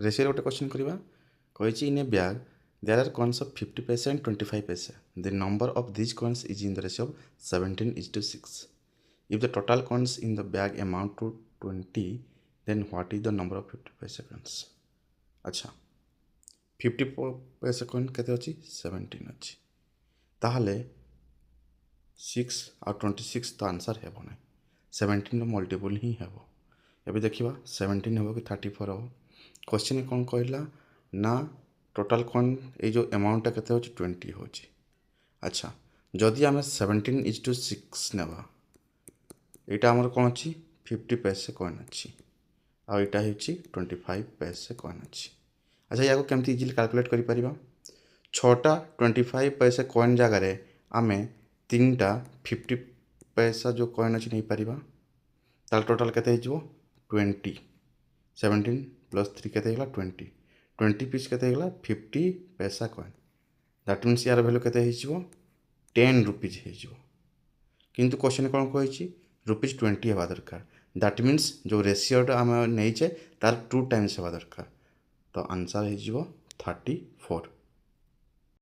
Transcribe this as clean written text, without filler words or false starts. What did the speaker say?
Ratio गोटे question करवा कही in a bag there are coins of 50 paise and 25 paise the number of this coins is in the ratio of 17:6 if the total coins in the bag amount to 20 then what is the number of 50 paise coins. अच्छा 50 पैसे coin केते अछि 17 अछि ताहले 6 और 26 तो answer हेबो ना 17 मल्टीपल ही हेबो। एबे देखिबा 17 हेबो कि 34 हेबो। क्वेश्चन कौन कहला ना टोटल कौन ये जो अमाउंट केते होची 20 होची। अच्छा जदि आम 17:6 नेबा यहाँ आमर कौन अच्छी 50 पैसे कॉइन अच्छी आउ यहाँ होची 25 पैसे कॉइन अच्छी। अच्छा या केमती इजिली कैलकुलेट करि परिबा 6टा 25 पैसे कॉइन जगार आम 3टा 50 पैसा जो कॉइन अच्छी नहीं पारिबा ताल टोटल केते हिजो 20 17 + 3 केते हिगला 20 पीस केते हिगला 50 पैसा कॉइन दैट मीन्स यार वैल्यू केते हिजो 10 रुपीज हिजो किंतु क्वेश्चन कौन कही ₹20 हेबा दरकार दैट मीन्स जो रेशियोटा आम नहींचे तार 2 टाइम्स हेबा दरकार तो आंसर हिजो 34।